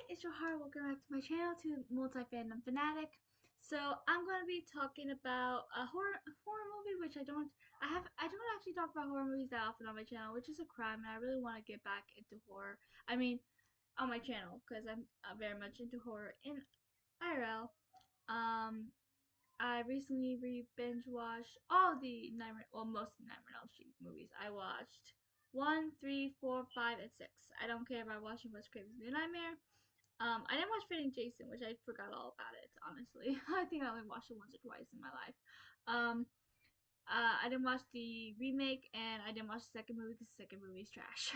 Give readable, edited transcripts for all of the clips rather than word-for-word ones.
it's your heart. Welcome back to my channel, to Multi-Fandom Fanatic. So I'm going to be talking about a horror movie, which I don't actually talk about horror movies that often on my channel, which is a crime, and I really want to get back into horror. I mean, on my channel, because I'm very much into horror in IRL. I recently binge watched most of the Nightmare on Elm Street movies. I watched 1, 3, 4, 5, and 6. I don't care about watching Wes Craven's New Nightmare. I didn't watch Freddy and Jason, which I forgot all about it, honestly. I think I only watched it once or twice in my life. I didn't watch the remake, and I didn't watch the second movie because the second movie is trash.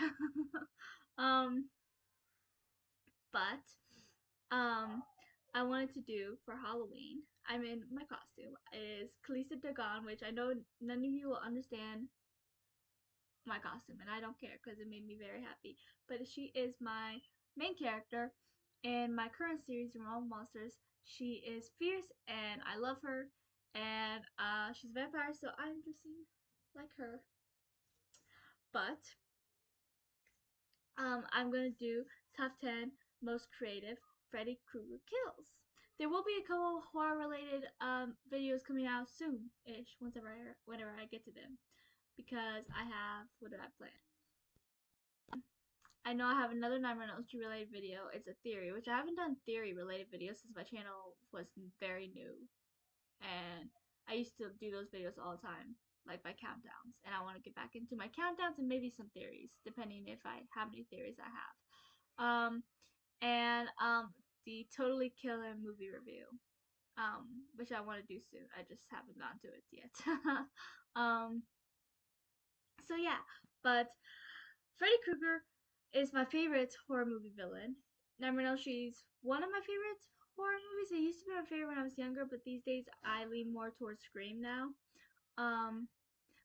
um, but, I wanted to do for Halloween, I'm in my costume, is Khaleesi Dagon, which I know none of you will understand my costume, and I don't care because it made me very happy. But she is my main character in my current series, Realm of Monsters. She is fierce, and I love her. And she's a vampire, so I'm dressing like her. But I'm gonna do top 10 most creative Freddy Krueger kills. There will be a couple horror-related videos coming out soon-ish, whenever I get to them, because I have what do I plan? I know I have another Nightmare on Elm Street related video. It's a theory, which I haven't done theory related videos since my channel was very new. And I used to do those videos all the time, like my countdowns. And I want to get back into my countdowns and maybe some theories, depending if how many theories I have. The Totally Killer movie review, which I want to do soon. I just haven't gotten to it yet. So yeah, but Freddy Krueger is my favorite horror movie villain. Nightmare on Elm Street is one of my favorite horror movies. It used to be my favorite when I was younger, but these days I lean more towards Scream now.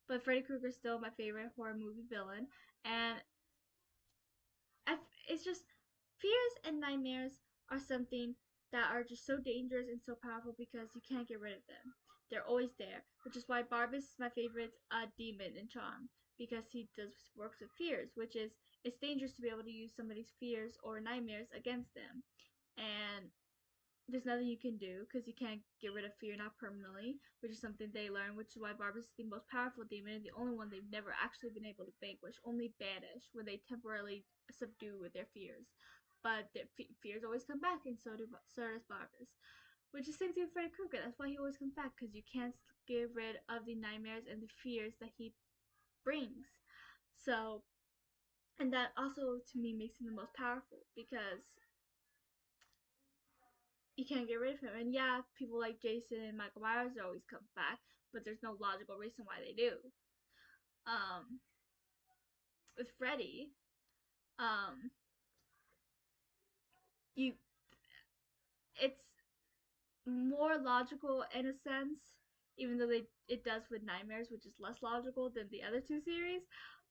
But Freddy Krueger is still my favorite horror movie villain, and it's just fears and nightmares are something that are just so dangerous and so powerful because you can't get rid of them. They're always there, which is why Barbas is my favorite demon in Charm, because he works with fears, which is it's dangerous to be able to use somebody's fears or nightmares against them, and there's nothing you can do because you can't get rid of fear, not permanently, which is something they learn, which is why Barbas is the most powerful demon and the only one they've never actually been able to vanquish, only banish, when they temporarily subdue with their fears. But their fears always come back, and so does Barbas. Which is the same thing with Freddy Krueger. That's why he always comes back, because you can't get rid of the nightmares and the fears that he brings. So, and that also to me makes him the most powerful, because you can't get rid of him. And yeah, people like Jason and Michael Myers always come back, but there's no logical reason why they do. With Freddy, it's more logical in a sense, even though it does with Nightmares, which is less logical than the other two series.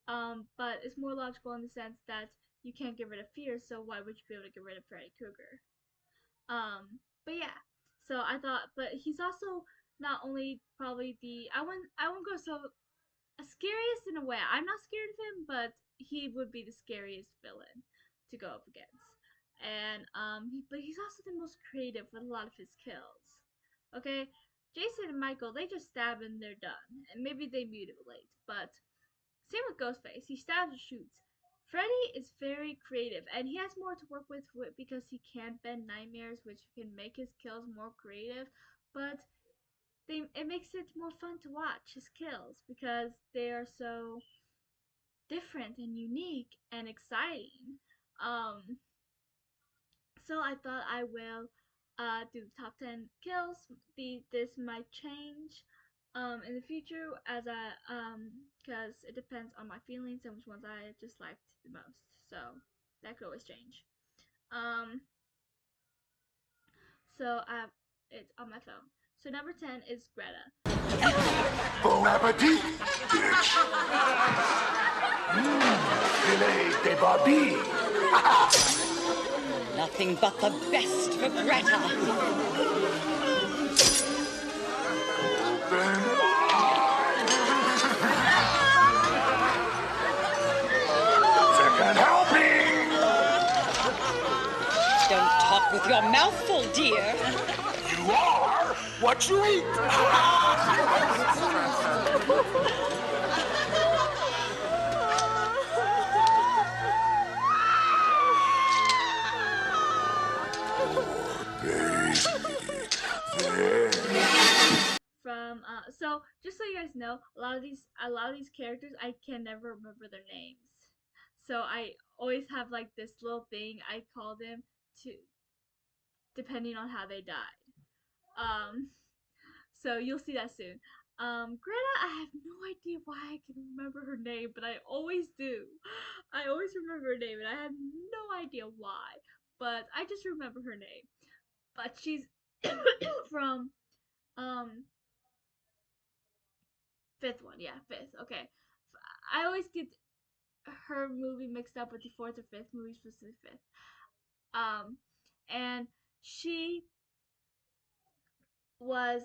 But it's more logical in the sense that you can't get rid of fear, so why would you be able to get rid of Freddy Krueger? But yeah, so I thought, but he's also not only probably I wouldn't go so scariest in a way. I'm not scared of him, but he would be the scariest villain to go up against. And but he's also the most creative with a lot of his kills. Okay, Jason and Michael, they just stab and they're done, and maybe they mutilate. But same with Ghostface, he stabs and shoots. Freddy is very creative, and he has more to work with because he can bend nightmares, which can make his kills more creative. But it makes it more fun to watch his kills because they are so different and unique and exciting. So I thought I will do the top 10 kills. This might change in the future as because it depends on my feelings and which ones I just liked the most. So that could always change. So it's on my phone. So number 10 is Greta. Bon appetit, bitch! Filet de Barbie! Nothing but the best for Greta. Second helping! Don't with your mouth full, dear. You are what you eat. From so just so you guys know, a lot of these characters I can never remember their names. So I always have like this little thing I call them to depending on how they died. Um so you'll see that soon. Greta, I have no idea why I can remember her name, but I always do. I always remember her name and I have no idea why. But I just remember her name. But she's from um fifth one, yeah, fifth. Okay, I always get her movie mixed up with the fourth or fifth movie, specifically fifth. Um, and she was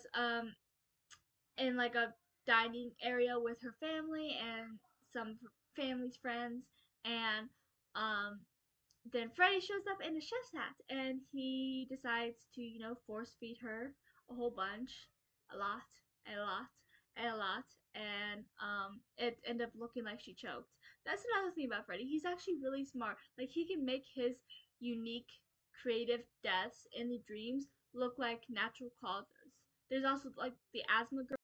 in like a dining area with her family and some family's friends, and um then Freddy shows up in a chef's hat and he decides to, force feed her a whole bunch, a lot, and a lot, and a lot, and it ended up looking like she choked. That's another thing about Freddy. He's actually really smart. Like he can make his unique, creative deaths in the dreams look like natural causes. There's also like the asthma girl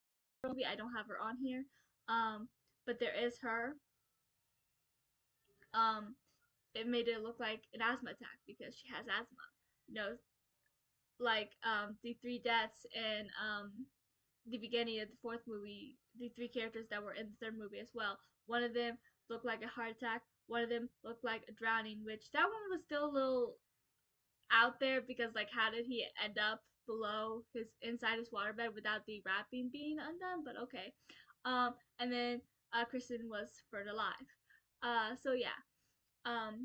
movie. I don't have her on here, but there is her. Um, it made it look like an asthma attack because she has asthma. You know, like the three deaths in the beginning of the fourth movie, the three characters that were in the third movie as well. One of them looked like a heart attack. One of them looked like a drowning, which that one was still a little out there because like how did he end up below his inside his waterbed without the wrapping being undone? But okay. And then Kristen was burned alive. So yeah,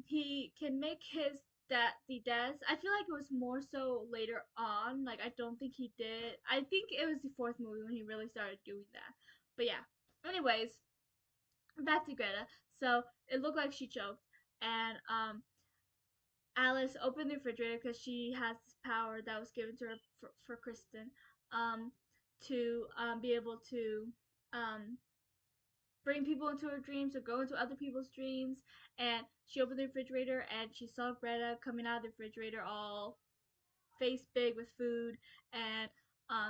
he can make his that the deaths. I feel like it was more so later on. Like I don't think he did. I think it was the fourth movie when he really started doing that. But yeah. Anyways, back to Greta. So it looked like she choked, and Alice opened the refrigerator because she has this power that was given to her for Kristen, um, to be able to um bring people into her dreams or go into other people's dreams. And she opened the refrigerator and she saw Greta coming out of the refrigerator all face big with food. And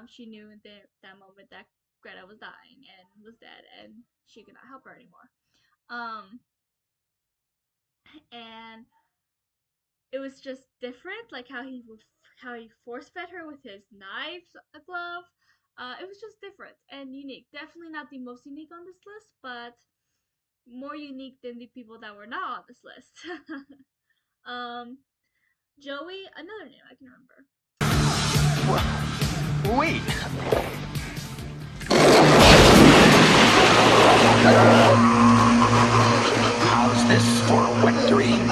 she knew in that moment that Greta was dying and was dead and she could not help her anymore. Um, and it was just different, like how he force fed her with his knives glove. It was just different and unique. Definitely not the most unique on this list, but more unique than the people that were not on this list. um, Joey, another name I can remember. Wait. How's this for a wet dream?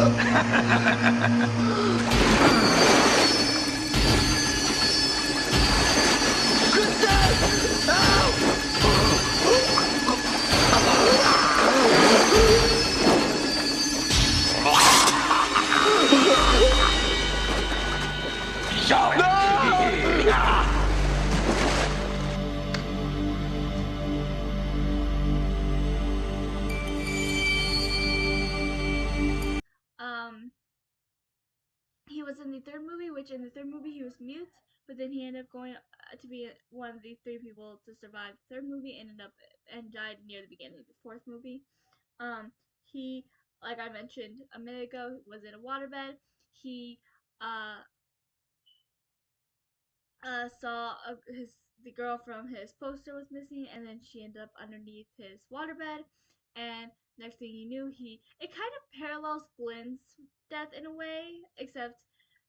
Um, he was in the third movie, which in the third movie he was mute, but then he ended up going to be one of the three people to survive the third movie, and ended up and died near the beginning of the fourth movie. He, like I mentioned a minute ago, was in a waterbed. He uh, saw the girl from his poster was missing, and then she ended up underneath his waterbed. And next thing you knew, it kind of parallels Glenn's death in a way, except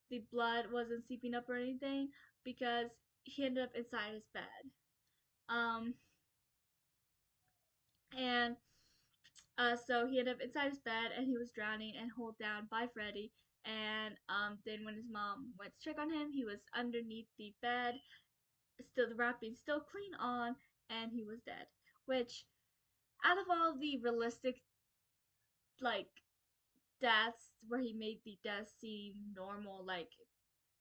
the blood wasn't seeping up or anything because he ended up inside his bed. Um, and so he ended up inside his bed and he was drowning and held down by Freddy. And then when his mom went to check on him, he was underneath the bed, still the wrapping still clean on, and he was dead. Which, out of all the realistic like deaths where he made the death seem normal, like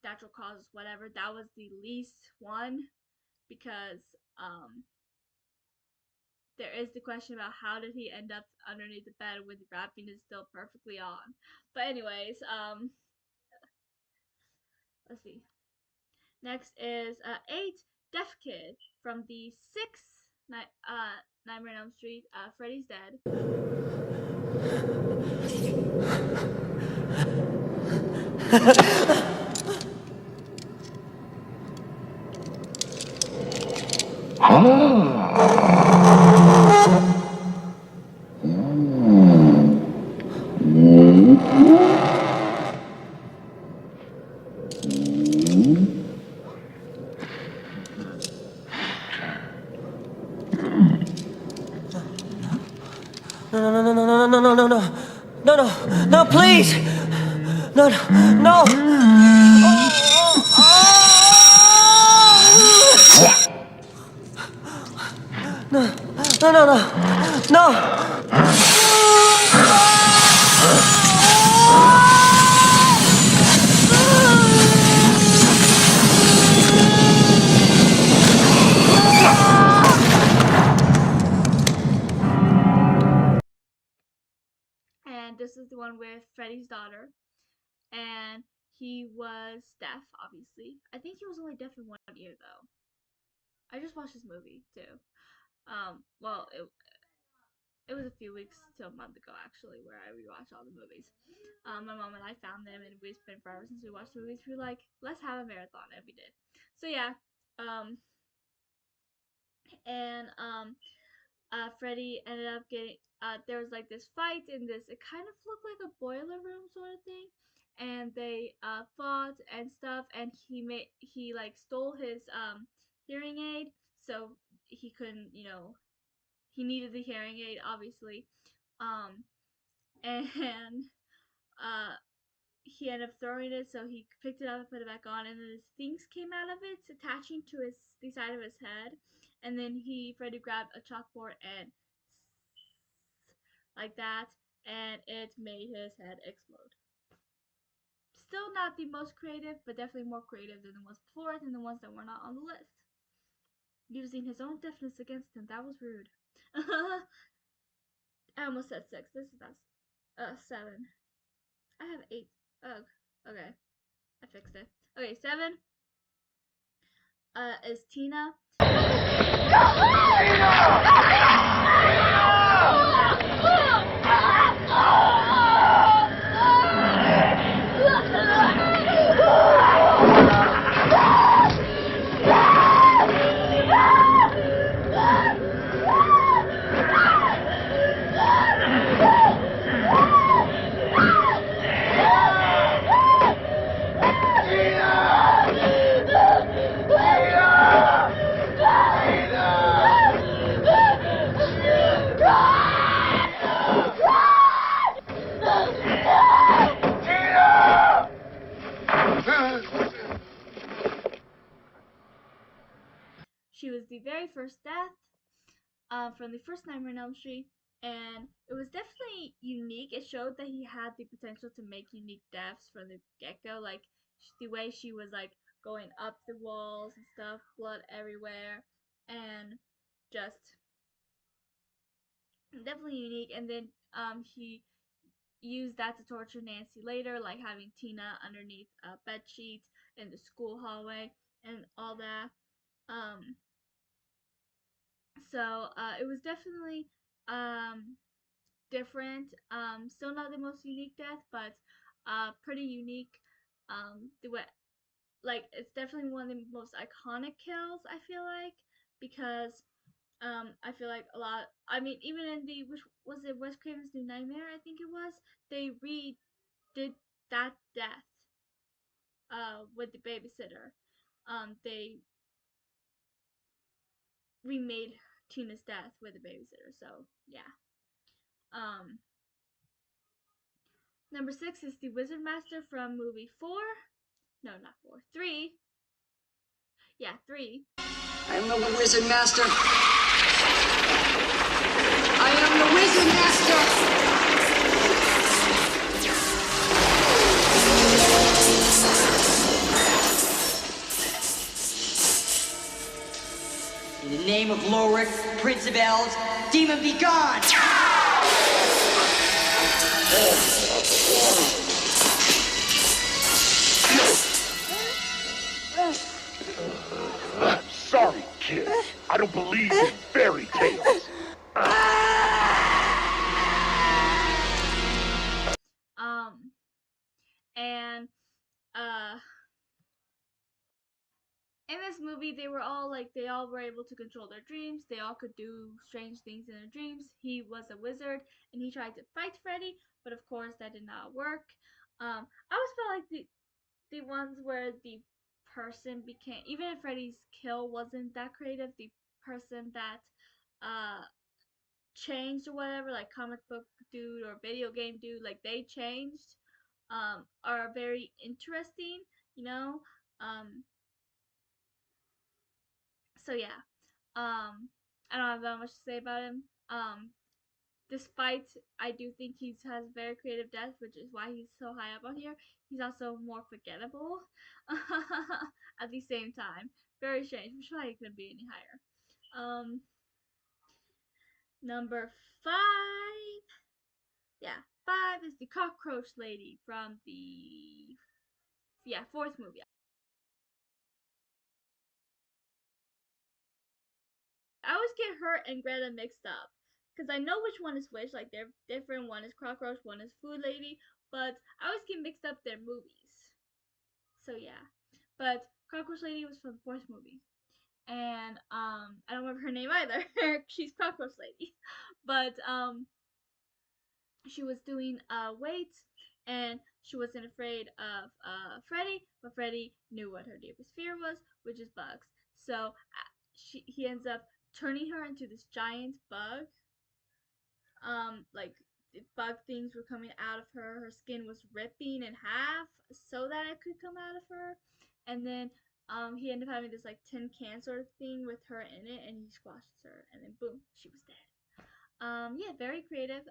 natural causes, whatever. That was the least one because there is the question about how did he end up underneath the bed when the wrapping is still perfectly on. But anyways, let's see. Next is 8 Deaf Kid from the 6th Nightmare on Elm Street. Freddy's Dead. No, please! No, no! No! And this is the one with Freddy's daughter. And he was deaf, obviously. I think he was only deaf in 1 ear, though. I just watched this movie, too. Well, it was a few weeks to a month ago, actually, where I rewatched all the movies. My mom and I found them, and it's been forever since we watched the movies. We were like, let's have a marathon, and we did. So, yeah. Freddy ended up getting there was like this fight in this, it kind of looked like a boiler room sort of thing, and they fought and stuff, and he like stole his hearing aid, so he couldn't, he needed the hearing aid, obviously. And he ended up throwing it, so he picked it up and put it back on, and then his things came out of it, attaching to the side of his head, and then Freddy grabbed a chalkboard and like that, and it made his head explode. Still not the most creative, but definitely more creative than the ones before it and the ones that were not on the list. Using his own deafness against him, that was rude. I almost said 6. This is not 7. I have 8. Ugh. Okay. I fixed it. Okay, 7 is Tina. She was the very first death from the first Nightmare on Elm Street, and it was definitely unique. It showed that he had the potential to make unique deaths from the get-go, like the way she was like going up the walls and stuff, blood everywhere, and just definitely unique. And then he used that to torture Nancy later, like having Tina underneath bed sheets in the school hallway and all that. So it was definitely different. Still not the most unique death, but pretty unique. The way, like, it's definitely one of the most iconic kills, I feel like, because I feel like a lot. I mean, even in the, which was it, Wes Craven's New Nightmare, I think it was. They redid that death with the babysitter. They remade Tina's death with the babysitter. So yeah. Number 6 is the Wizard Master from movie 4. No, not 4. 3. Yeah, 3. I am the Wizard Master. I am the Wizard Master. Beelzebubs. Demon be gone! Sorry, kid. I don't believe in fairy tales. Um, and uh, in this movie, they all were able to control their dreams. They all could do strange things in their dreams. He was a wizard, and he tried to fight Freddy, but of course that did not work. I always felt like the ones where the person became, even if Freddy's kill wasn't that creative, the person that uh changed or whatever, like comic book dude or video game dude, like they changed, are very interesting, you know. Um, so yeah, I don't have that much to say about him. Despite I do think he has very creative death, which is why he's so high up on here. He's also more forgettable at the same time. Very strange, which is why he couldn't be any higher. Number 5. Yeah, 5 is the Cockroach Lady from the fourth movie. I always get her and Greta mixed up because I know which one is which. Like they're different. One is Cockroach, one is Food Lady, but I always get mixed up their movies. So yeah, but Cockroach Lady was from the fourth movie, and I don't remember her name either. She's Cockroach Lady, but she was doing weights, and she wasn't afraid of Freddy, but Freddy knew what her deepest fear was, which is bugs. So he ends up turning her into this giant bug. Like bug things were coming out of her. Her skin was ripping in half so that it could come out of her. And then he ended up having this like tin can sort of thing with her in it, and he squashes her, and then boom, she was dead. Yeah, very creative,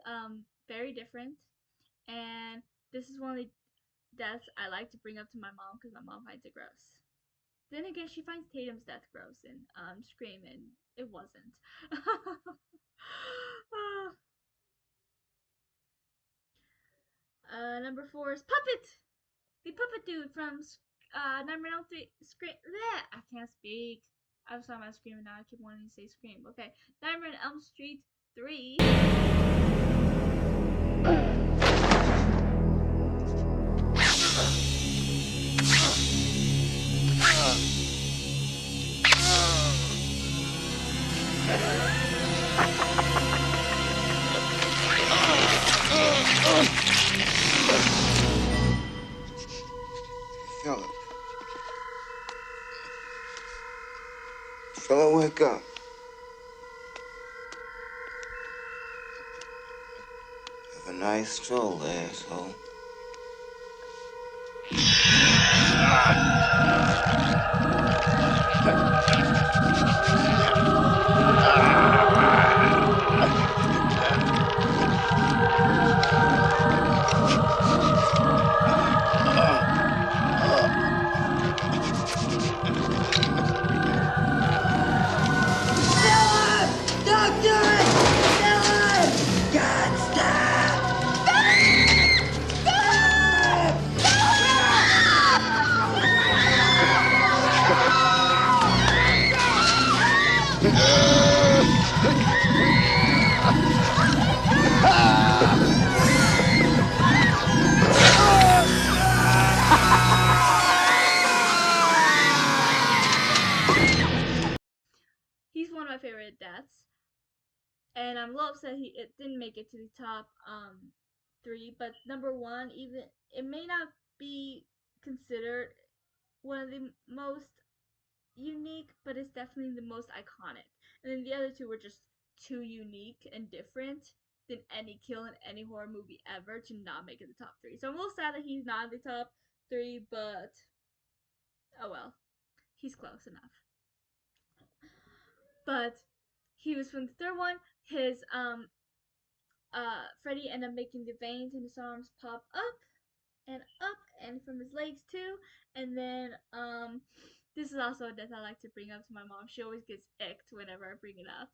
very different, and this is one of the deaths I like to bring up to my mom because my mom finds it gross. Then again, she finds Tatum's death gross in Scream, and it wasn't. Number 4 is Puppet, the puppet dude from Nightmare on Elm 3. Scream. Bleh, I can't speak. I'm sorry, I'm screaming now. I keep wanting to say Scream. Okay, Nightmare on Elm Street 3. Philip. Philip, wake up. Have a nice stroll, asshole. He's one of my favorite deaths, and I'm a little upset it didn't make it to the top 3. But number 1, even it may not be considered one of the most unique, but it's definitely the most iconic. And then the other 2 were just too unique and different than any kill in any horror movie ever to not make it the top 3. So I'm a little sad that he's not in the top 3, but oh well, he's close enough. But he was from the third one. His Freddy ended up making the veins in his arms pop up and from his legs too. And then this is also a death I like to bring up to my mom. She always gets icked whenever I bring it up.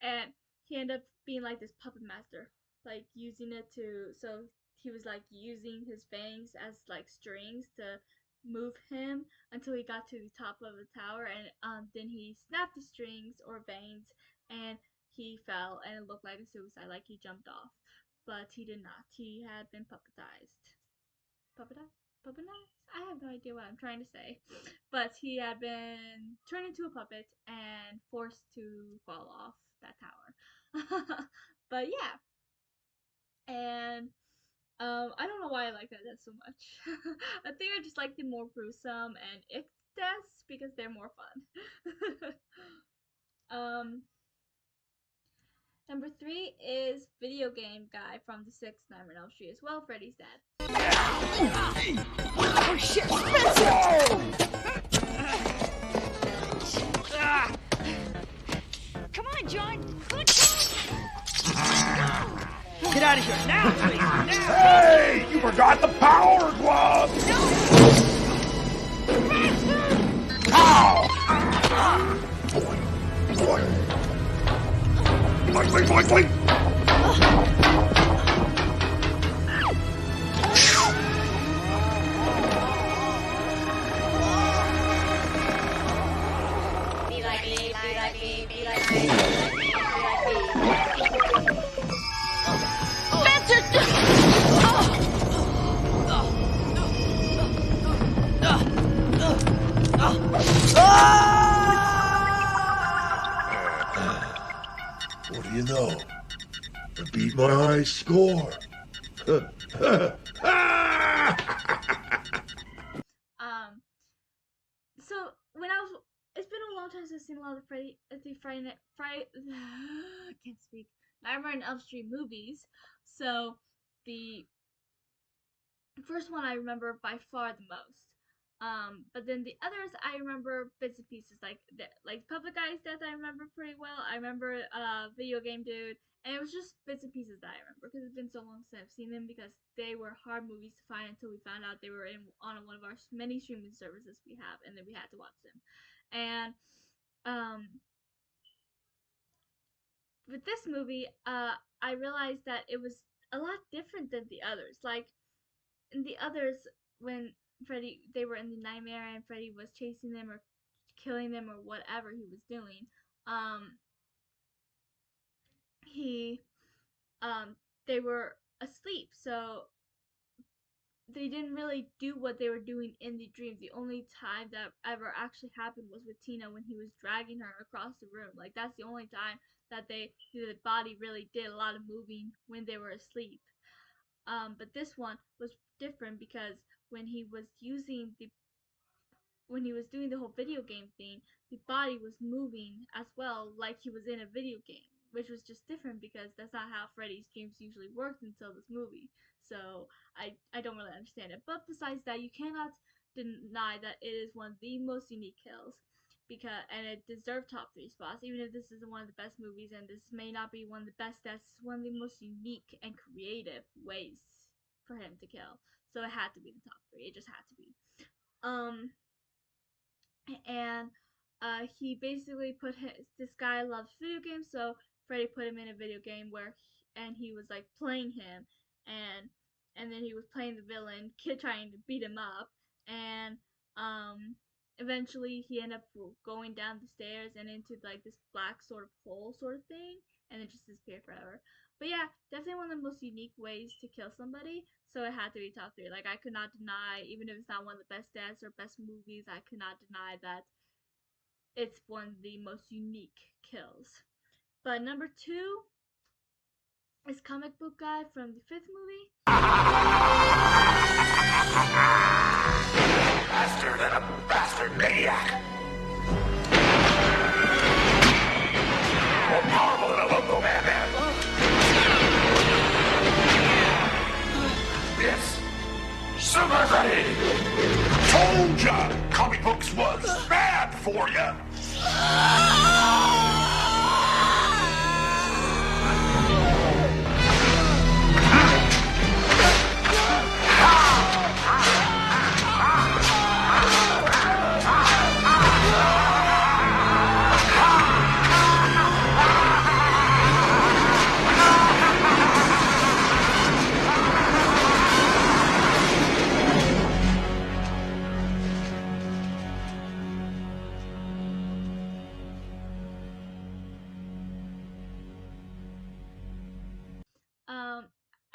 And he ended up being like this puppet master, like using it to. So he was like using his fangs as like strings to move him until he got to the top of the tower, and then he snapped the strings or veins, and he fell, and it looked like a suicide, like he jumped off, but he did not. He had been puppetized. Puppetized? Puppetized? I have no idea what I'm trying to say, but he had been turned into a puppet and forced to fall off that tower. But yeah, and I don't know why I like that death so much. I think I just like the more gruesome and ick deaths because they're more fun. um, Number 3 is video game guy from the sixth Nightmare on Elm Street as well. Freddy's dead. Oh shit, Spencer! Come on, John. Good job. Get out of here now, please. Now. Hey, you forgot the power glove. Ow! Boing, boing. Boing, boing, boing, boing. Be like me, be like me, be like me, be like me, be like me. Spencer! What do you know? I beat my high score. So when I was, it's been a long time since I've seen a lot of Friday, I can't speak, Nightmare on Elm Street movies. So the first one I remember by far the most. But then the others I remember bits and pieces, like Public Eye's death I remember pretty well. I remember Video Game Dude, and it was just bits and pieces that I remember because it's been so long since I've seen them, because they were hard movies to find until we found out they were on one of our many streaming services we have, and then we had to watch them. And with this movie, I realized that it was a lot different than the others. Like in the others, when they were in the nightmare and Freddy was chasing them or killing them or whatever he was doing, he they were asleep, so they didn't really do what they were doing in the dreams. The only time that ever actually happened was with Tina when he was dragging her across the room. Like that's the only time that the body really did a lot of moving when they were asleep. But this one was different because when he was doing the whole video game thing, the body was moving as well, like he was in a video game, which was just different because that's not how Freddy's dreams usually worked until this movie. So I don't really understand it. But besides that, you cannot deny that it is one of the most unique kills, and it deserved top 3 spots. Even if this isn't one of the best movies and this may not be one of the best deaths, it's one of the most unique and creative ways for him to kill. So it had to be the top 3. It just had to be. And he basically this guy loves video games, so Freddy put him in a video game and he was like playing him, and then he was playing the villain, kid trying to beat him up, and eventually he ended up going down the stairs and into like this black sort of hole sort of thing, and then just disappeared forever. But yeah, definitely one of the most unique ways to kill somebody, so it had to be top 3. Like I could not deny, even if it's not one of the best deaths or best movies, I could not deny that it's one of the most unique kills. But number 2 is Comic Book Guy from the 5th movie. Faster than a bastard maniac. More powerful than a loco madman. Yes, Super Freddy. Told ya, comic books was bad for ya.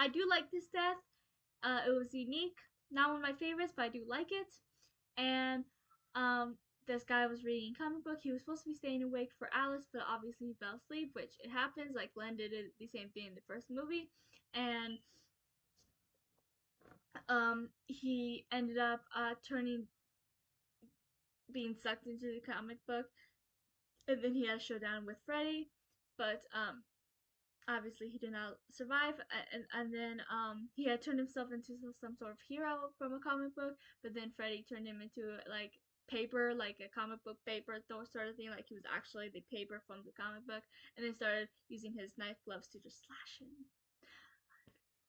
I do like this death. It was unique. Not one of my favorites, but I do like it. And this guy was reading a comic book. He was supposed to be staying awake for Alice, but obviously he fell asleep, which it happens. Like Glenn did the same thing in the first movie, and he ended up being sucked into the comic book, and then he had a showdown with Freddy, but obviously he did not survive, and then he had turned himself into some sort of hero from a comic book, but then Freddy turned him into like paper, like a comic book paper sort of thing, like he was actually the paper from the comic book, and then started using his knife gloves to just slash him.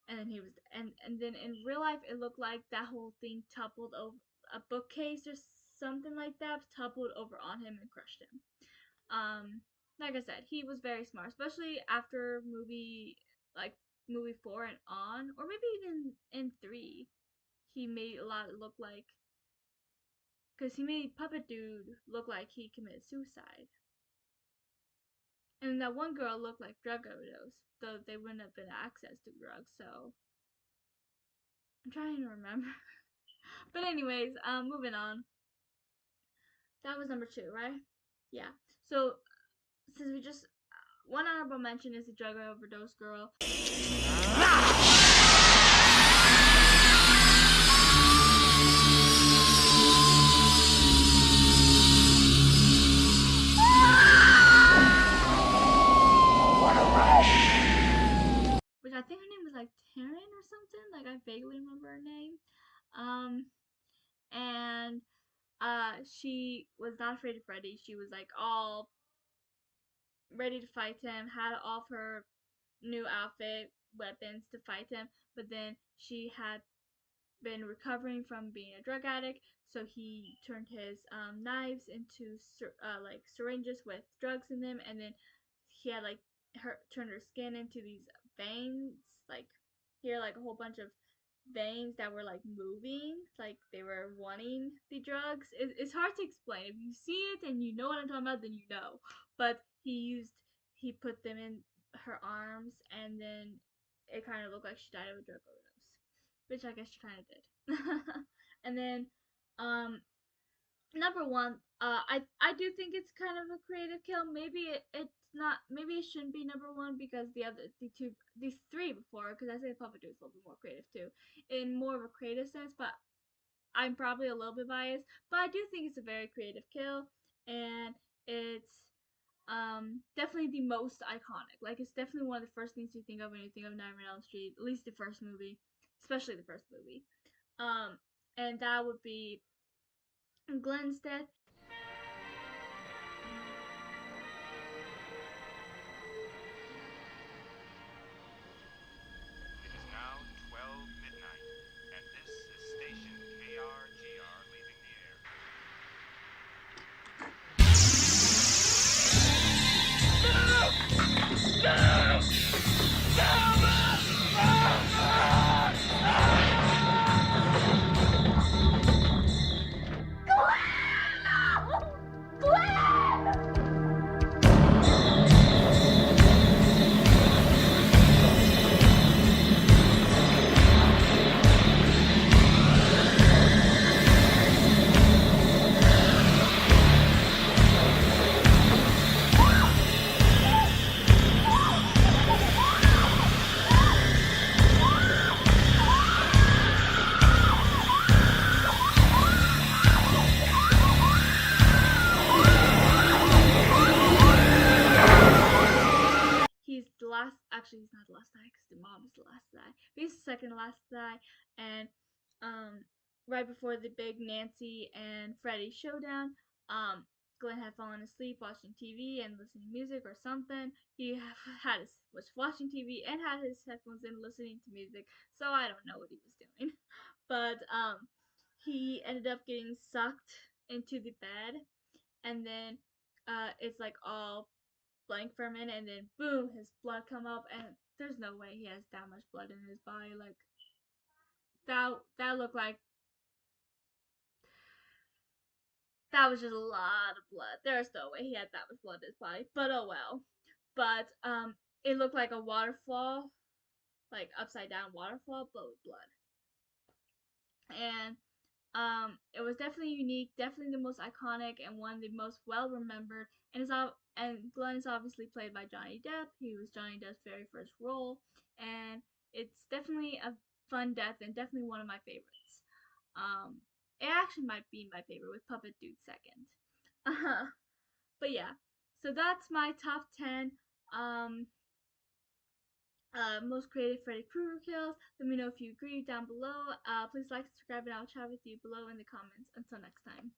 And then he was and then in real life it looked like that whole thing toppled over, a bookcase or something like that toppled over on him and crushed him. Like I said, he was very smart, especially after like movie 4 and on, or maybe even in 3. He made a lot look like, because he made Puppet Dude look like he committed suicide, and that one girl looked like drug overdose, though they wouldn't have been access to drugs. So I'm trying to remember. But anyways, moving on. That was number 2, right? Yeah. So since we just one honorable mention is the drug overdose girl. Which I think her name was like Taryn or something. Like I vaguely remember her name. And she was not afraid of Freddy. She was like all ready to fight him, had all of her new outfit, weapons to fight him, but then she had been recovering from being a drug addict, so he turned his knives into like syringes with drugs in them, and then he had like turned her skin into these veins, like here like a whole bunch of veins that were like moving, like they were wanting the drugs. It's hard to explain. If you see it and you know what I'm talking about, then you know. But he put them in her arms, and then it kind of looked like she died of a drug overdose, which I guess she kind of did. And then number 1, I do think it's kind of a creative kill. Maybe it's not. Maybe it shouldn't be number 1 because these 3 before, because I say Puppet Dude is a little bit more creative too, in more of a creative sense. But I'm probably a little bit biased. But I do think it's a very creative kill, and it's definitely the most iconic. Like it's definitely one of the first things you think of when you think of Nightmare on Elm Street, at least the first movie, especially the first movie. And that would be Glenn's death. It is now 12 midnight, and this is station KRGR leaving the air. He's the last. Actually, he's not the last guy because the mom is the last guy. But he's the second to last guy, and right before the big Nancy and Freddy showdown, Glenn had fallen asleep watching TV and listening to music or something. He was watching TV and had his headphones in listening to music. So I don't know what he was doing, but he ended up getting sucked into the bed, and then it's like all blank for a minute, and then boom, his blood come up, and there's no way he has that much blood in his body. Like that looked like that was just a lot of blood. There's no way he had that much blood in his body. But oh well. But it looked like a waterfall like upside down waterfall, but with blood. And it was definitely unique, definitely the most iconic and one of the most well remembered. And Glenn is obviously played by Johnny Depp. He was Johnny Depp's very first role, and it's definitely a fun death and definitely one of my favorites. Um, it actually might be my favorite with Puppet Dude second. But yeah, so that's my top 10 um, most creative Freddy Krueger kills. Let me know if you agree down below. Please like, subscribe, and I'll chat with you below in the comments. Until next time.